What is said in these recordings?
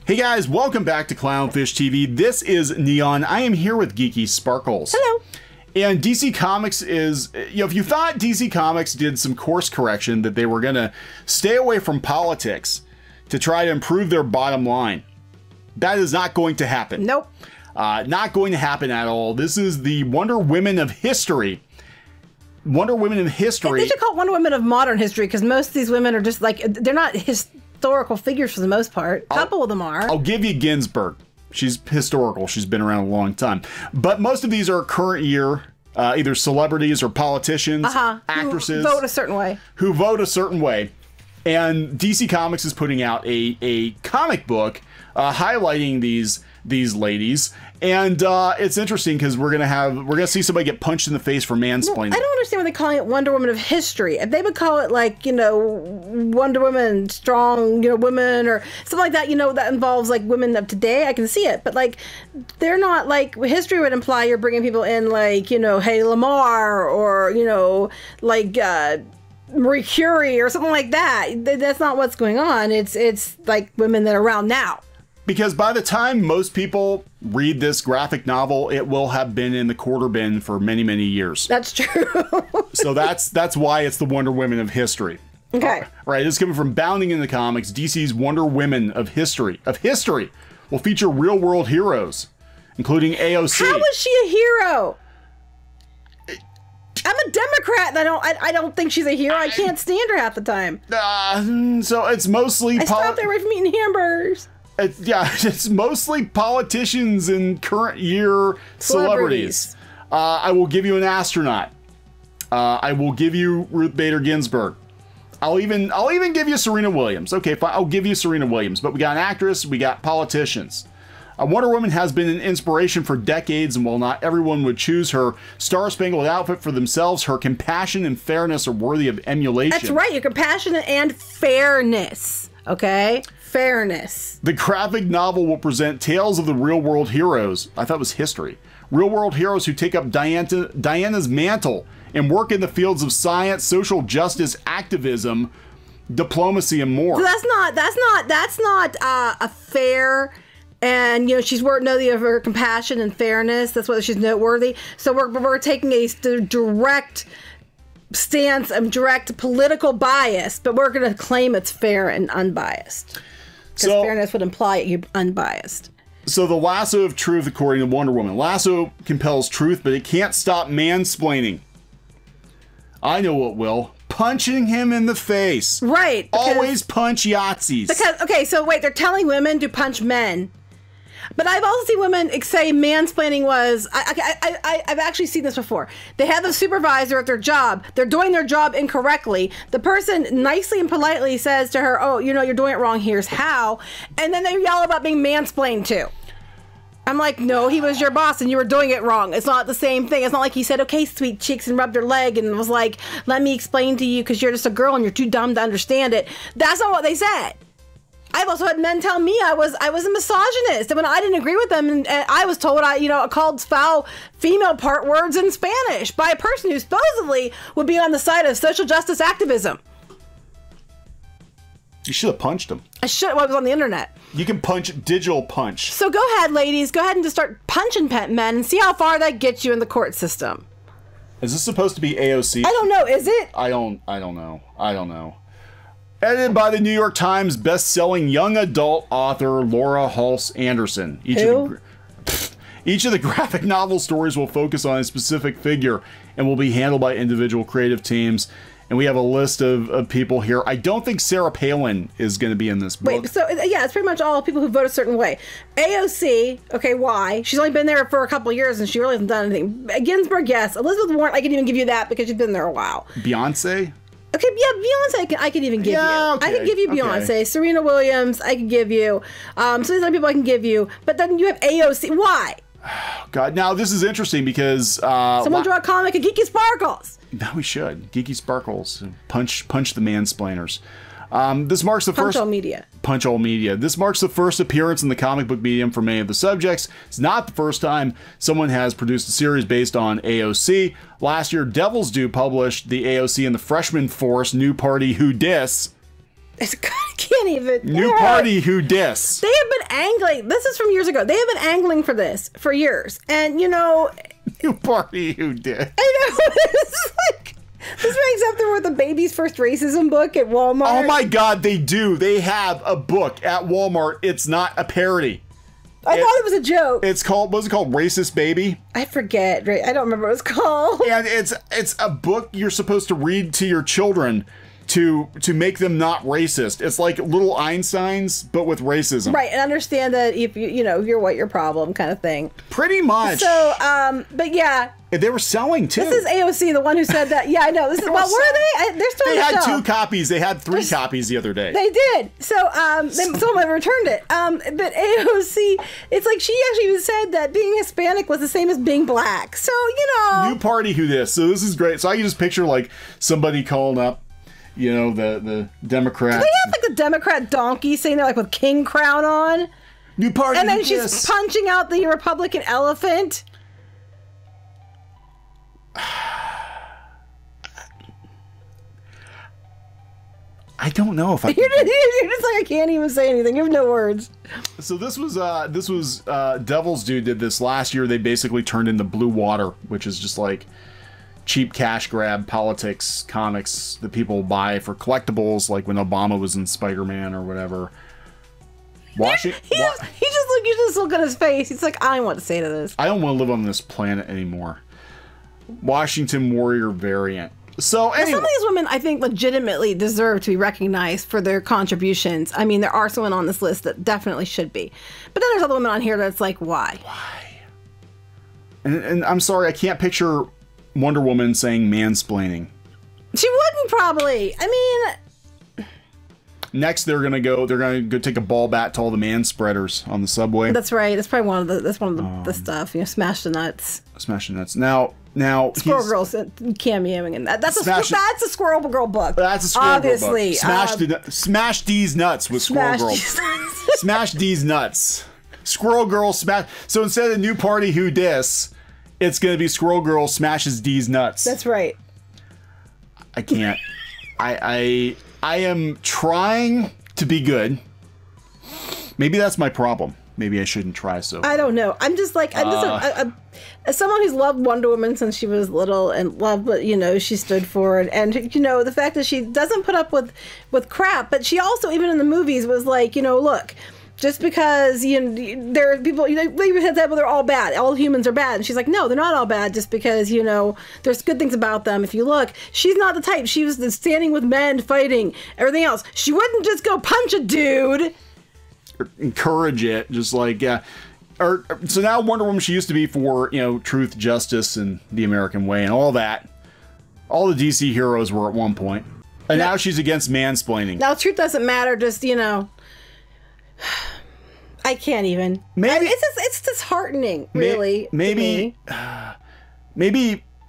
Hey guys, welcome back to Clownfish TV. This is Neon. I am here with Geeky Sparkles. Hello. And DC Comics is, if you thought DC Comics did some course correction, that they were going to stay away from politics to try to improve their bottom line, that is not going to happen. Nope. Not going to happen at all. This is the Wonder Women of history. Wonder Women of history. They should call it Wonder Women of modern history, because most of these women are just like, they're not historical figures for the most part. A couple of them are. I'll give you Ginsburg. She's historical. She's been around a long time. But most of these are current year, either celebrities or politicians, actresses. Who vote a certain way. Who vote a certain way. And DC Comics is putting out a comic book highlighting these ladies. And it's interesting because we're gonna see somebody get punched in the face for mansplaining. I don't understand why they're calling it Wonder Woman of history. If they would call it like, Wonder Woman, strong, women or something like that, that involves like women of today, I can see it. But like, they're not like, history would imply you're bringing people in like, Hedy Lamarr or, like, Marie Curie or something like that. That's not what's going on. It's like women that are around now. Because by the time most people read this graphic novel, it will have been in the quarter bin for many, many years. That's true. So that's why it's the Wonder Women of history. Okay. Right. This is coming from Bounding in the Comics. DC's Wonder Women of history will feature real world heroes, including AOC. How is she a hero? I'm a Democrat, and I don't think she's a hero. I can't stand her half the time. So it's mostly. I stopped her away from eating hamburgers. It's mostly politicians and current year celebrities. I will give you an astronaut. I will give you Ruth Bader Ginsburg. I'll even give you Serena Williams. Okay, fine. I'll give you Serena Williams. But we got an actress. We got politicians. Wonder Woman has been an inspiration for decades, and while not everyone would choose her star-spangled outfit for themselves, her compassion and fairness are worthy of emulation. That's right. Your compassion and fairness. Okay. Fairness. The graphic novel will present tales of the real-world heroes. I thought it was history. Real-world heroes who take up Diana's mantle and work in the fields of science, social justice, activism, diplomacy, and more. So that's not a fair. And she's worthy of her compassion and fairness. That's why she's noteworthy. So we're taking a direct stance and direct political bias, but we're going to claim it's fair and unbiased. Because fairness would imply you're unbiased. So the lasso of truth, according to Wonder Woman. Lasso compels truth, but it can't stop mansplaining. I know what will. Punching him in the face. Right. Always punch Yahtzees. Because, okay, so wait, they're telling women to punch men. But I've also seen women say mansplaining was, I've actually seen this before. They have the supervisor at their job. They're doing their job incorrectly. The person nicely and politely says to her, oh, you're doing it wrong. Here's how. And then they yell about being mansplained to. I'm like, no, he was your boss and you were doing it wrong. It's not the same thing. It's not like he said, okay, sweet cheeks, and rubbed her leg and was like, let me explain to you because you're just a girl and you're too dumb to understand it. That's not what they said. I've also had men tell me I was a misogynist, and when I didn't agree with them, and I was told I called foul female part words in Spanish by a person who supposedly would be on the side of social justice activism. You should have punched him. I should. Well, it was on the internet. You can digital punch. So go ahead, ladies. Go ahead and just start punching men and see how far that gets you in the court system. Is this supposed to be AOC? I don't know. Is it? I don't know. Edited by the New York Times best-selling young adult author Laura Halse Anderson. Each of the graphic novel stories will focus on a specific figure and will be handled by individual creative teams. And we have a list of people here. I don't think Sarah Palin is going to be in this book. Wait, so yeah, it's pretty much all people who vote a certain way. AOC, okay, why? She's only been there for a couple of years and she really hasn't done anything. Ginsburg, yes. Elizabeth Warren, I can even give you that because she's been there a while. Beyonce? Okay, yeah, Beyonce, I could even give you. Okay, I could give you Beyonce. Okay. Serena Williams, I could give you. Some of these other people I can give you. But then you have AOC. Why? God, now this is interesting because... someone draw a comic of Geeky Sparkles. No, we should. Geeky Sparkles. Punch the mansplainers. This marks the first... Punch All Media. This marks the first appearance in the comic book medium for many of the subjects. It's not the first time someone has produced a series based on AOC. Last year, Devil's Due published the AOC and the Freshman Force New Party Who Dis. I can't even. New party who dis. They have been angling. This is from years ago. They have been angling for this for years. And, you know. New party who dis. I know. It's like. This ranks up there with the Baby's First Racism book at Walmart. Oh my God, they do. They have a book at Walmart. It's not a parody. I thought it was a joke. It's called, what's it called? Racist Baby? I forget. I don't remember what it's called. And it's a book you're supposed to read to your children to make them not racist. It's like little Einsteins, but with racism. Right, and understand that if you're white, your problem kind of thing. Pretty much. So, but yeah. They were selling too. This is AOC, the one who said that. Yeah, I know. This is well, were they? They're still. They had show. 2 copies. They had 3 copies the other day. They did. So, someone returned it. But AOC, it's like she actually even said that being Hispanic was the same as being black. So, New party who this. So this is great. So I can just picture like somebody calling up, the Democrats. They have like the Democrat donkey sitting there like with king crown on. New party. And then she's punching out the Republican elephant. I don't know if I. You're just like, I can't even say anything. You have no words. So this was Devil's Due did this last year. They basically turned into Blue Water, which is just like cheap cash grab politics comics that people buy for collectibles, like when Obama was in Spider-Man or whatever. You just look at his face. He's like, I don't want to say to this. I don't want to live on this planet anymore. Washington Warrior variant. So anyway, some of these women, I think, legitimately deserve to be recognized for their contributions. I mean, there are some women on this list that definitely should be, but then there's other women on here that's like, why? Why? And I'm sorry, I can't picture Wonder Woman saying mansplaining. She wouldn't probably. I mean, next they're gonna go take a ball bat to all the man spreaders on the subway. That's right. That's probably one of the stuff. Smash the nuts. Smash the nuts. Now Squirrel Girl's cameoing in that. That's a Squirrel Girl book. That's a Squirrel Obviously. Girl book. Smash D's nuts with Squirrel Girl. Smash D's nuts. Squirrel Girl smash. So instead of New Party Who Dis, it's gonna be Squirrel Girl smashes D's nuts. That's right. I can't. I am trying to be good. Maybe that's my problem. Maybe I shouldn't try so. I don't know. I'm just like, as someone who's loved Wonder Woman since she was little and loved what, she stood for. And the fact that she doesn't put up with crap, but she also, even in the movies, was like, look, just because, there are people, they said that, well, they're all bad. All humans are bad. And she's like, no, they're not all bad just because, there's good things about them. If you look, she's not the type. She was standing with men, fighting, everything else. She wouldn't just go punch a dude. Encourage it, just like so now Wonder Woman, she used to be for truth, justice, and the American way and all that. All the DC heroes were at one point, and now she's against mansplaining. Now truth doesn't matter. Just I can't even. Maybe it's disheartening, really. Maybe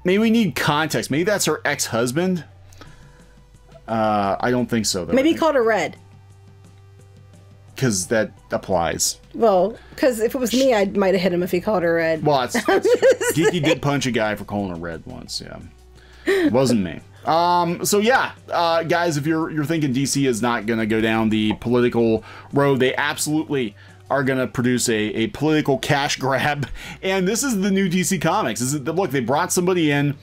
we need context. Maybe that's her ex-husband. I don't think so though. Maybe he called her red. Because that applies. Well, because if it was me, I might have hit him if he called her red. Well, Geeky did punch a guy for calling her red once. Yeah, it wasn't me. So yeah, guys, if you're thinking DC is not gonna go down the political road, they absolutely are gonna produce a political cash grab. And this is the new DC Comics. Look, they brought somebody in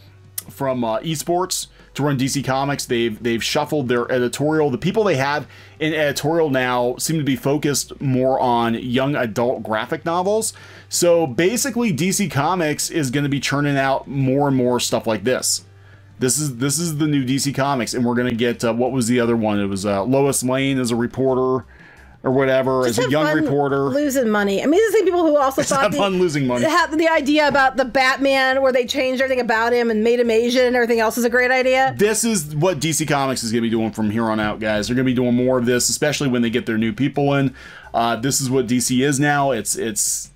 from esports to run DC Comics. They've shuffled their editorial. The people they have in editorial now seem to be focused more on young adult graphic novels. So basically DC Comics is going to be churning out more and more stuff like this. This is the new DC Comics, and we're going to get what was the other one? It was Lois Lane as a reporter or whatever, just as a young reporter. Losing money. I mean, these are the same people who also thought fun losing money. The idea about the Batman, where they changed everything about him and made him Asian and everything else, is a great idea. This is what DC Comics is going to be doing from here on out, guys. They're going to be doing more of this, especially when they get their new people in. This is what DC is now. It's.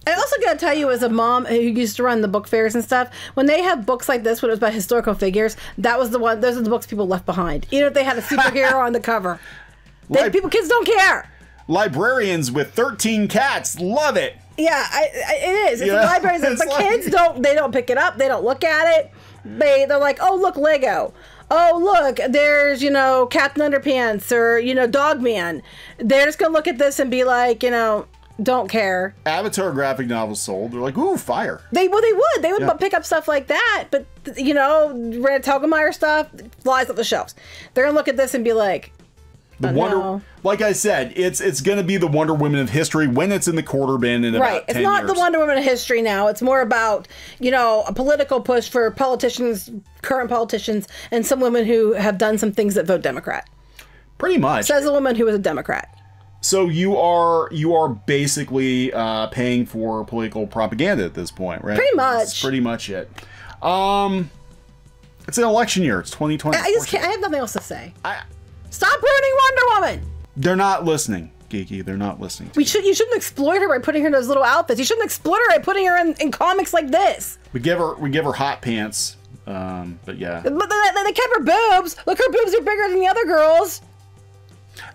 I also got to tell you, as a mom who used to run the book fairs and stuff, when they have books like this, when it was about historical figures, that was the one. Those are the books people left behind, even if they had a superhero on the cover. Kids don't care. Librarians with 13 cats love it. Yeah, it is. It's the libraries, but kids don't. They don't pick it up. They don't look at it. They're like, oh, look, Lego. oh, look, there's, you know, Captain Underpants or, you know, Dogman. They're just going to look at this and be like, you know, don't care. Avatar graphic novels sold. They're like, ooh, fire. They would. They would pick up stuff like that. But, you know, Red Telgemeier stuff flies off the shelves. They're going to look at this and be like, like I said, it's going to be the Wonder Woman of history when it's in the quarter bin in about 10 It's not years. the Wonder Woman of history now. It's more about, you know, a political push for politicians, current politicians, and some women who have done some things that vote Democrat. Pretty much. Says a woman who was a Democrat. So you are basically paying for political propaganda at this point, right? Pretty much. That's pretty much it. It's an election year. It's 2020. I just can't. I have nothing else to say. Stop ruining Wonder Woman. They're not listening, Geeky. They're not listening. You shouldn't exploit her by putting her in those little outfits. You shouldn't exploit her by putting her in comics like this. We give her hot pants. But yeah. But they kept her boobs. Look, her boobs are bigger than the other girls.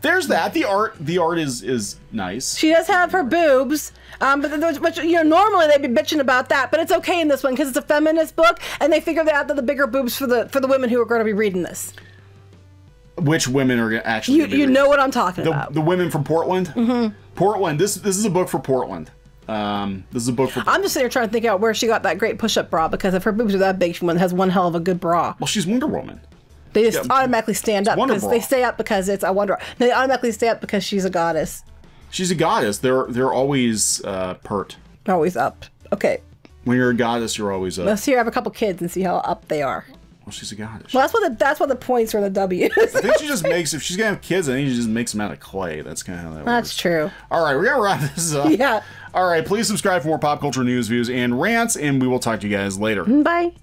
There's that. The art is nice. She does have her boobs. But you know, normally they'd be bitching about that, but it's okay in this one because it's a feminist book, and they figured out that the bigger boobs for the women who are going to be reading this. Which women are actually? You know what I'm talking about. The women from Portland. Mm-hmm. Portland. This is a book for Portland. This is a book for. I'm just sitting here trying to think out where she got that great push-up bra, because if her boobs are that big, she has one hell of a good bra. Well, she's Wonder Woman. They just automatically stand up because they stay up because it's a wonder. They automatically stay up because she's a goddess. She's a goddess. They're always pert. Always up. Okay. When you're a goddess, you're always up. Let's hear have a couple kids and see how up they are. Well, she's a goddess. Well, that's what the points are. The W's. I think she just makes, if she's gonna have kids, I think she just makes them out of clay. That's kind of how that works. That's true. All right, we're gonna wrap this up. Yeah. All right, please subscribe for more pop culture news, views, and rants, and we will talk to you guys later. Bye.